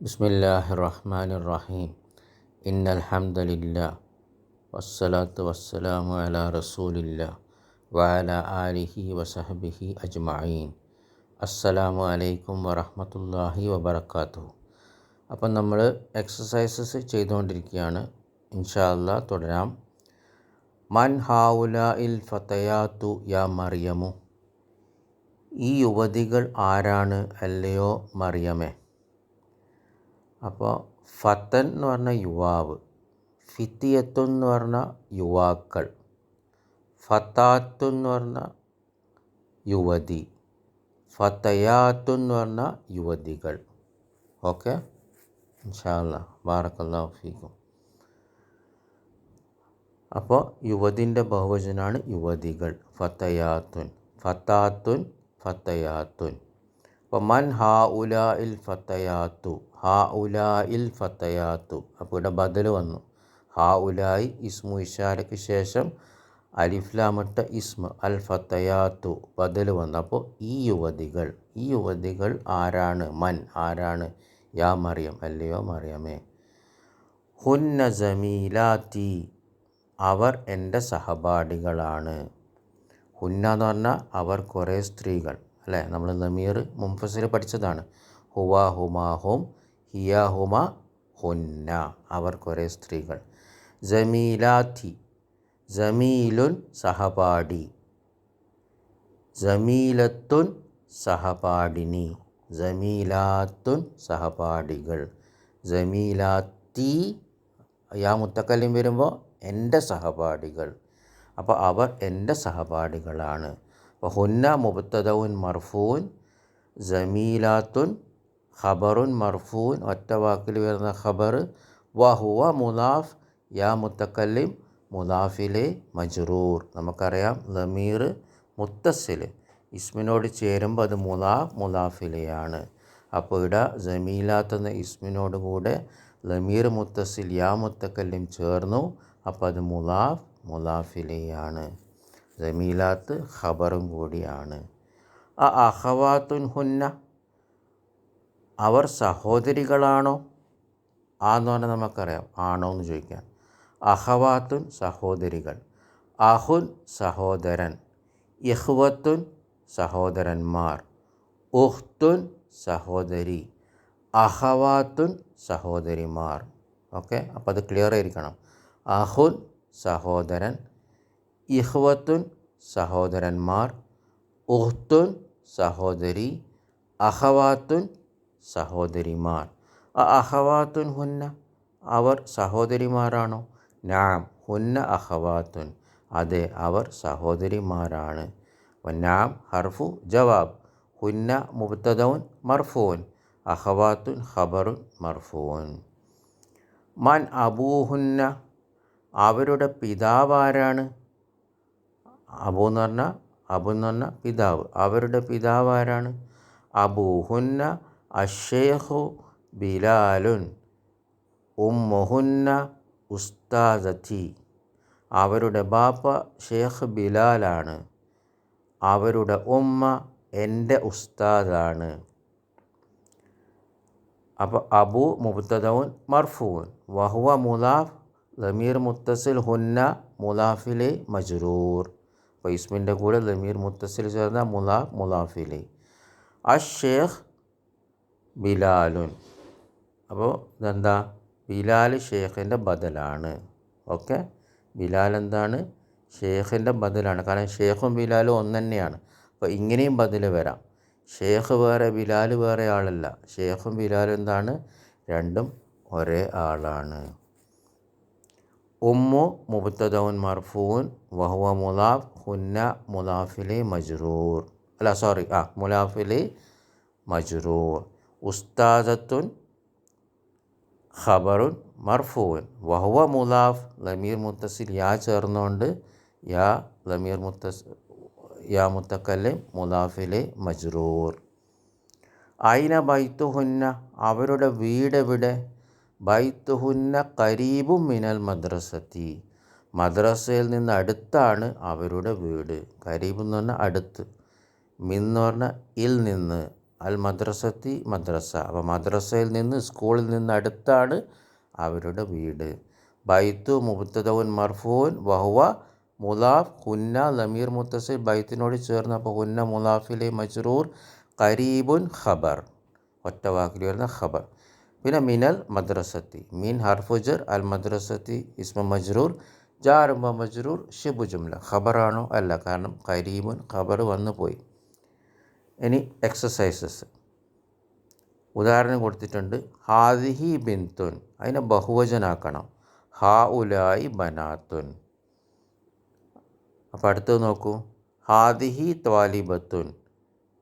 ബിസ്മില്ലാഹിർ റഹ്മാനിർ റഹീം. ഇന്നൽഹംദുലില്ലാ വസ്സലാത്തു വസ്സലാമു അലാ റസൂലില്ലാ വഅലാ ആലിഹി വസഹ്ബിഹി അജ്മഈൻ. അസ്സലാമു അലൈക്കും വറഹ്മത്തുള്ളാഹി വബറകാതുഹു. അപ്പം നമ്മൾ എക്സസൈസസ് ചെയ്തുകൊണ്ടിരിക്കുകയാണ്. ഇൻഷാ അല്ലാഹ് തുടരാം. മൻ ഹൗലാഇൽ ഫതയാത്തു യാ മറിയമു. ഈ യുവതികൾ ആരാണ് അല്ലയോ മറിയമേ. അപ്പോൾ ഫത്തൻ എന്ന് പറഞ്ഞ യുവാവ്, ഫിത്തിയത്തുൻ എന്ന് പറഞ്ഞ യുവാക്കൾ, ഫത്താത്തുൻ എന്ന് പറഞ്ഞ യുവതി, ഫത്തയാത്തുൻ എന്ന് പറഞ്ഞ യുവതികൾ. ഓക്കെ, ഇൻഷാ അല്ലാഹ്. ബാറക്കല്ലാഹു ഫീക്കും. അപ്പോൾ യുവതിൻ്റെ ബഹുവചനാണ് യുവതികൾ, ഫത്തയാത്തുൻ, ഫത്താത്തുൻ, ഫത്തയാത്തുൻ. അപ്പോൾ മൻ ഹാ ഉലാ ഇൽ ഫത്തയാത്തു, ഹാ ഉലാ ഇൽ ഫത്തയാത്തു. അപ്പോൾ ഇവിടെ ബദൽ വന്നു. ഹാ ഉലായി ഇസ്മു ഇഷാരയ്ക്ക് ശേഷം അലിഫ്ലാമിട്ട ഇസ്മ അൽ ഫത്തയാത്തു ബദൽ വന്നു. അപ്പോൾ ഈ യുവതികൾ ആരാണ്? മൻ ആരാണ്? യാ മറിയം അല്ലയോ മറിയമേ. ഹുന്ന ജമീലാത്തി, അവർ എൻ്റെ സഹപാഠികളാണ്. ഹുന്ന എന്ന് പറഞ്ഞാൽ അവർ കുറേ സ്ത്രീകൾ അല്ലേ. നമ്മൾ ദമീർ മുൻഫസിൽ പഠിച്ചതാണ്. ഹുവ ഹുമാ ഹും, ഹിയ ഹുമ ഹുന്ന, അവർ കുറേ സ്ത്രീകൾ. ജമീലാത്തി, ജമീലുൻ സഹപാഠി, ജമീലത്തുൻ സഹപാഠിനി, ജമീലാത്തുൻ സഹപാഠികൾ, ജമീലാത്തി യാ മുത്തക്കല്ലിം വരുമ്പോൾ എൻ്റെ സഹപാഠികൾ. അപ്പോൾ അവർ എൻ്റെ സഹപാഠികളാണ്. അപ്പോൾ ഹുന്ന മുബ്തദഉൻ മർഫൂൻ, ജമീലാത്തുൻ ഖബറുൻ മർഫൂൻ, ഒറ്റ വാക്കിൽ വരുന്ന ഖബർ, വഹുവ മുലാഫ്, യാ മുത്തക്കല്ലിം മുലാഫിലെ മജ്റൂർ. നമുക്കറിയാം ദമീർ മുത്തസിൽ ഇസ്മിനോട് ചേരുമ്പോൾ അത് മുലാഫിലെയാണ്. അപ്പോൾ ഇവിടെ ജമീലാത്ത് എന്ന ഇസ്മിനോട് കൂടെ ദമീർ മുത്തസിൽ യാ മുത്തക്കല്ലിം ചേർന്നു. അപ്പോൾ അത് മുലാഫിലെയാണ്. ജമീലാത്ത് ഖബറും കൂടിയാണ്. അഖവാത്തുൻ ഹുന്ന, അവർ സഹോദരികളാണോ? എന്ന് പറഞ്ഞാൽ നമുക്കറിയാം ആണോ എന്ന് ചോദിക്കാം. അഖവാത്തുൻ സഹോദരികൾ, അഹുൻ സഹോദരൻ, ഇഖ്വത്തുൻ സഹോദരന്മാർ, ഉഖ്തുൻ സഹോദരി, അഖവാത്തുൻ സഹോദരിമാർ. ഓക്കെ, അപ്പോൾ അത് ക്ലിയർ ആയിരിക്കണം. അഹുൻ സഹോദരൻ, ഇഖ്വത്തുൻ സഹോദരന്മാർ, ഉഖ്തുൻ സഹോദരി, അഖവാത്തുൻ സഹോദരിമാർ. അഖവാത്തുൻ ഹുന്ന, അവർ സഹോദരിമാരാണോ? നാം ഹുന്ന അഖവാത്തുൻ, അതെ അവർ സഹോദരിമാരാണ്. നാം ഹർഫു ജവാബ്, ഹുന്ന മുബ്തദഉൻ മർഫൂൻ, അഖവാത്തുൻ ഖബറുൻ മർഫൂൻ. മൻ അബൂഹുന്ന, അവരുടെ പിതാവാരാണ്? അബു എന്ന് പറഞ്ഞാൽ പിതാവ്. അവരുടെ പിതാവാരാണ്? അബൂഹുന്ന അഷ്ശൈഖു ബിലാലുൻ, ഉമ്മുഹുന്ന ഉസ്താദത്തി. അവരുടെ ബാപ്പ ഷെയ്ഖ് ബിലാലാണ്, അവരുടെ ഉമ്മ എൻ്റെ ഉസ്താദാണ്. അപ്പോൾ അബു മുബ്തദഉൻ മർഫൂൻ, വഹുവ മുലാഫ്, ദമീർ മുത്തസിൽ ഹുന്ന മുലാഫിലെ മജ്റൂർ. അപ്പോൾ ഇസ്മിൻ്റെ കൂടെ ദമീർ മുത്തസിൽ ചേർന്ന മുലാഫിലെ. അഷ്ഷേഖ് ബിലാലുൻ, അപ്പോൾ ഇതെന്താ? ബിലാൽ ഷെയ്ഖിൻ്റെ ബദലാണ്. ഓക്കെ, ബിലാൽ എന്താണ്? ഷെയ്ഖിൻ്റെ ബദലാണ്. കാരണം ഷെയ്ഖും ബിലാലും ഒന്ന് തന്നെയാണ്. അപ്പോൾ ഇങ്ങനെയും ബദൽ വരാം. ഷെയ്ഖ് വേറെ ബിലാൽ വേറെ ആളല്ല. ഷെയ്ഖും ബിലാലും എന്താണ്? രണ്ടും ഒരേ ആളാണ്. ഉമ്മു മുബ്തദഉൻ മർഫൂൻ, വഹുവ മുലാഫ്, ഹുന്ന മുലാഫിലെ മജ്റൂർ, മുലാഫിലെ മജ്റൂർ. ഉസ്താദത്തുൻ ഖബറുൻ മർഫൂൻ, വഹുവ മുലാഫ്, ദമീർ മുത്തസിൽ യാ ചേർന്നുകൊണ്ട് യാ മുത്തക്കല്ലിം മുലാഫിലെ മജ്റൂർ. ഐന ബൈത്തുഹുന്ന, അവരുടെ വീടെവിടെ? ബൈത്തുഹുന്ന ഖരീബും മിനൽ മദ്രസത്തി, മദ്രസയിൽ നിന്ന് അടുത്താണ് അവരുടെ വീട്. ഖരീബ് എന്ന് പറഞ്ഞാൽ അടുത്ത്, മിൻ എന്ന് പറഞ്ഞാൽ ഇൽ നിന്ന്, അൽ മദ്രസത്തി മദ്രസ. അപ്പോൾ മദ്രസയിൽ നിന്ന് സ്കൂളിൽ നിന്ന് അടുത്താണ് അവരുടെ വീട്. ബൈത്തു മുബ്തദഉൻ മർഫൂൻ വഹുവ മുലാഫ് ഹുന്ന ലമീർ മുത്തസിൽ ബൈത്തിനോട് ചേർന്ന്. അപ്പോൾ ഹുന്ന മുലാഫിലെ മജ്റൂർ ഖരീബുൻ ഖബർ, ഒറ്റ വാക്കിൽ വരുന്ന ഖബർ. പിന്നെ മിനൽ മദ്രസത്തി, മീൻ ഹർഫുജർ, അൽ മദ്രസത്തി ഇസ്മ മജ്റൂർ, ജാറും മജ്റൂർ ഷിബു ജുംല. ഖബറാണോ? അല്ല, കാരണം ഖരീബുൻ ഖബർ വന്നു പോയി. ഇനി എക്സസൈസസ് ഉദാഹരണം കൊടുത്തിട്ടുണ്ട്. ഹാദിഹി ബിന്തുൻ, അതിനെ ബഹുവചനാക്കണം. ഹാ ഉലായി ബനാത്തുൻ. അപ്പോൾ അടുത്തത് നോക്കൂ. ഹാദിഹി ത്വാലിബത്തുൻ,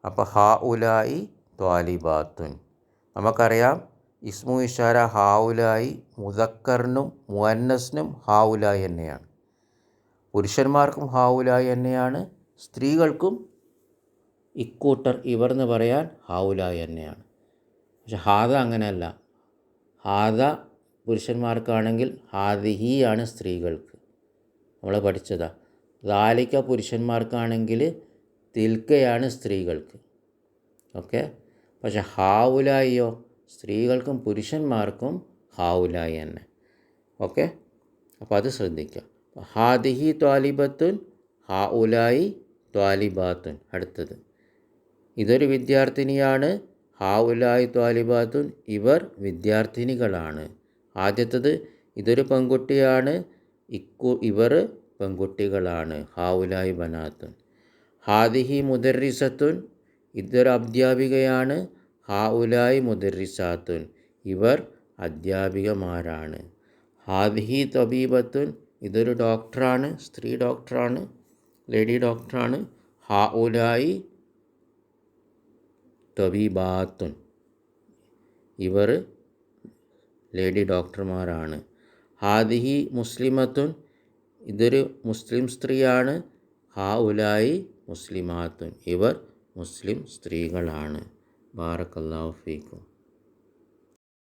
അപ്പോൾ ഹാ ഉലായി ത്വാലിബാത്തുൻ. നമുക്കറിയാം ഇസ്മു ഇഷാര ഹാ ഉലായി മുദക്കറിനും മുഅന്നസിനും ഹാ ഉലായി തന്നെയാണ്. പുരുഷന്മാർക്കും ഹാ ഉലായി തന്നെയാണ്, സ്ത്രീകൾക്കും ഇക്കൂട്ടർ ഇവർ എന്ന് പറയാൻ ഹാ ഉലായി തന്നെയാണ്. പക്ഷെ ഹാദ അങ്ങനെയല്ല. ഹാദ പുരുഷന്മാർക്കാണെങ്കിൽ ഹാദിഹി ആണ് സ്ത്രീകൾക്ക്. നമ്മൾ പഠിച്ചതാ. ദാലിക പുരുഷന്മാർക്കാണെങ്കിൽ തിൽക്കയാണ് സ്ത്രീകൾക്ക്. ഓക്കെ. പക്ഷെ ഹാവുലായിയോ സ്ത്രീകൾക്കും പുരുഷന്മാർക്കും ഹാവുലായി തന്നെ. ഓക്കെ. അപ്പോൾ അത് ശ്രദ്ധിക്കുക. ഹാദിഹി ത്വാലിബത്തുൻ ഹാഉലായി ത്വാലിബാത്തുൻ. അടുത്തത് ഇതൊരു വിദ്യാർത്ഥിനിയാണ്. ഹാഉലായി ത്വാലിബാത്തുൻ ഇവർ വിദ്യാർത്ഥിനികളാണ്. ആദ്യത്തത് ഇതൊരു പെൺകുട്ടിയാണ്. ഇവർ പെൺകുട്ടികളാണ്. ഹാഉലായി ബനാത്തുൻ. ഹാദിഹി മുദർരിസത്തുൻ ഇതൊരു അധ്യാപികയാണ്. ഹാഉലായി മുദർരിസാത്തുൻ ഇവർ അധ്യാപികമാരാണ്. ഹാദിഹി തബീബത്തുൻ ഇതൊരു ഡോക്ടറാണ്, സ്ത്രീ ഡോക്ടറാണ്, ലേഡി ഡോക്ടറാണ്. ഹാഉലായി തബീബാത്തുൻ ഇവർ ലേഡി ഡോക്ടർമാരാണ്. ഹാദിഹി മുസ്ലിമത്തുൻ ഇതൊരു മുസ്ലിം സ്ത്രീയാണ്. ഹാഉലായി മുസ്ലിമാത്തുൻ ഇവർ മുസ്ലിം സ്ത്രീകളാണ്. ബാറക്കല്ലാഹു ഫീക്കും.